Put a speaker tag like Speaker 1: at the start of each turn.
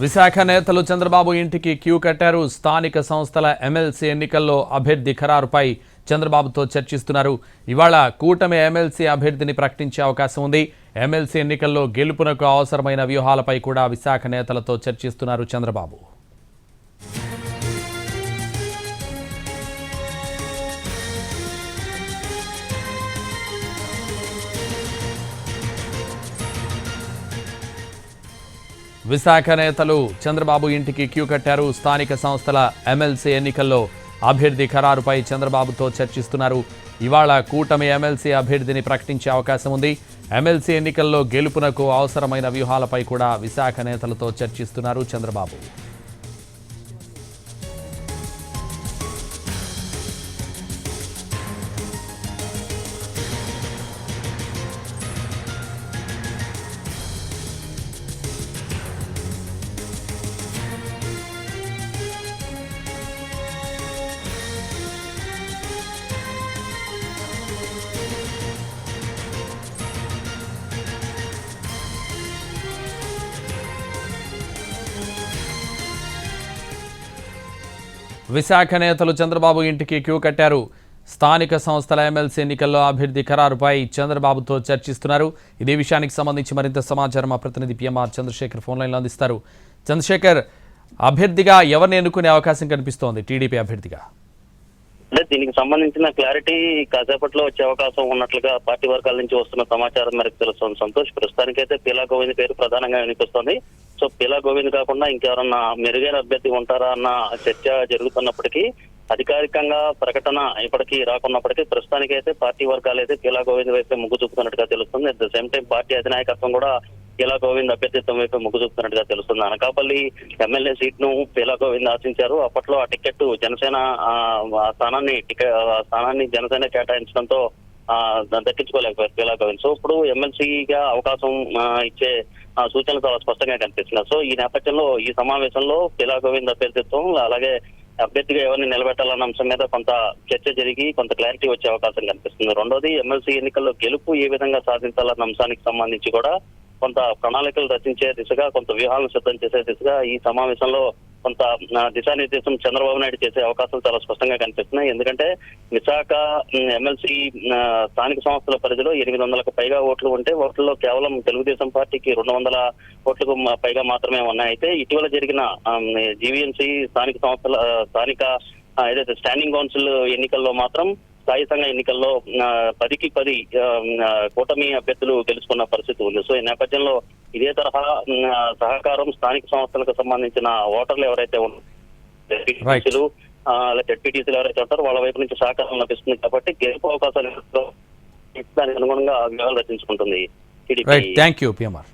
Speaker 1: విశాఖ నేతలు చంద్రబాబు ఇంటికి క్యూ కట్టారు. స్థానిక సంస్థల ఎమ్మెల్సీ ఎన్నికల్లో అభ్యర్థి ఖరారుపై చంద్రబాబుతో చర్చిస్తున్నారు. ఇవాళ కూటమి ఎమ్మెల్సీ అభ్యర్థిని ప్రకటించే అవకాశం ఉంది. ఎమ్మెల్సీ ఎన్నికల్లో గెలుపునకు అవసరమైన వ్యూహాలపై కూడా విశాఖ నేతలతో చర్చిస్తున్నారు చంద్రబాబు. విశాఖ నేతలు చంద్రబాబు ఇంటికి క్యూ కట్టారు. స్థానిక సంస్థల ఎమ్మెల్సీ ఎన్నికల్లో అభ్యర్థి ఖరారుపై చంద్రబాబుతో చర్చిస్తున్నారు. ఇవాళ కూటమి ఎమ్మెల్సీ అభ్యర్థిని ప్రకటించే అవకాశం ఉంది. ఎమ్మెల్సీ ఎన్నికల్లో గెలుపునకు అవసరమైన వ్యూహాలపై కూడా విశాఖ నేతలతో చర్చిస్తున్నారు చంద్రబాబు. విశాఖ నేతలు చంద్రబాబు ఇంటికి క్యూ కట్టారు. స్థానిక సంస్థల ఎమ్మెల్సీ ఎన్నికల్లో అభ్యర్థి ఖరారుపై చంద్రబాబుతో చర్చిస్తున్నారు. ఇదే విషయానికి సంబంధించి మరింత సమాచారం మా ప్రతినిధి పిఎంఆర్ చంద్రశేఖర్ ఫోన్ లైన్లో అందిస్తారు. చంద్రశేఖర్, అభ్యర్థిగా ఎవరిని ఎన్నుకునే అవకాశం కనిపిస్తోంది టీడీపీ అభ్యర్థిగా?
Speaker 2: అంటే దీనికి సంబంధించిన క్లారిటీ కాసేపట్లో వచ్చే అవకాశం ఉన్నట్లుగా పార్టీ వర్గాల నుంచి వస్తున్న సమాచారం మేరకు తెలుస్తోంది. సంతోష్, ప్రస్తుతానికైతే పీలా గోవింద్ పేరు ప్రధానంగా వినిపిస్తోంది. సో పీలా గోవింద్ కాకుండా ఇంకెవరన్నా మెరుగైన అభ్యర్థి ఉంటారా అన్న చర్చ జరుగుతున్నప్పటికీ అధికారికంగా ప్రకటన ఇప్పటికీ రాకున్నప్పటికీ ప్రస్తుతానికైతే పార్టీ వర్గాలు అయితే పీలా గోవింద్ వైపే మొగ్గు చూపుతున్నట్టుగా తెలుస్తుంది. At the same time party అధినాయకత్వం కూడా పీలా గోవింద్ అభ్యర్థిత్వం వైపు మొగ్గు చూపుతున్నట్టుగా తెలుస్తుంది. అనకాపల్లి ఎమ్మెల్యే సీట్ ను పీలా గోవింద్ ఆశించారు. అప్పట్లో ఆ టికెట్ జనసేన స్థానాన్ని జనసేన కేటాయించడంతో దక్కించుకోలేకపోయారు పీలా గోవింద్. సో ఇప్పుడు ఎమ్మెల్సీగా అవకాశం ఇచ్చే సూచనలు చాలా స్పష్టంగా కనిపిస్తున్నాయి. సో ఈ నేపథ్యంలో ఈ సమావేశంలో పీలా గోవింద్ అభ్యర్థిత్వం అలాగే అభ్యర్థిగా ఎవరిని నిలబెట్టాలన్న అంశం మీద కొంత చర్చ జరిగి కొంత క్లారిటీ వచ్చే అవకాశం కనిపిస్తుంది. రెండోది, ఎమ్మెల్సీ ఎన్నికల్లో గెలుపు ఏ విధంగా సాధించాలన్న అంశానికి సంబంధించి కూడా కొంత ప్రణాళికలు రచించే దిశగా కొంత వ్యూహాలను సిద్ధం చేసే దిశగా ఈ సమావేశంలో కొంత దిశానిర్దేశం చంద్రబాబు నాయుడు చేసే అవకాశాలు చాలా స్పష్టంగా కనిపిస్తున్నాయి. ఎందుకంటే విశాఖ ఎమ్మెల్సీ స్థానిక సంస్థల పరిధిలో 800కు పైగా ఓట్లు ఉంటే వాటిల్లో కేవలం తెలుగుదేశం పార్టీకి 200 ఓట్లకు పైగా మాత్రమే ఉన్నాయి. అయితే ఇటీవల జరిగిన జీవీఎంసీ స్థానిక ఏదైతే స్టాండింగ్ కౌన్సిల్ ఎన్నికల్లో మాత్రం స్థాయి సంఘ ఎన్నికల్లో 10కి 10 కూటమి అభ్యర్థులు గెలుచుకున్న పరిస్థితి ఉంది. సో ఈ నేపథ్యంలో ఇదే తరహా సహకారం స్థానిక సంస్థలకు సంబంధించిన ఓటర్లు ఎవరైతే ఉన్నారో జెడ్పీటీసీలు ఎవరైతే ఉంటారో వాళ్ళ వైపు నుంచి సహకారం లభిస్తుంది. కాబట్టి గెలుపు అవకాశాలు దానికి అనుగుణంగా వ్యూహాలు రచించుకుంటుంది టీడీపీ.
Speaker 1: Thank you PMR.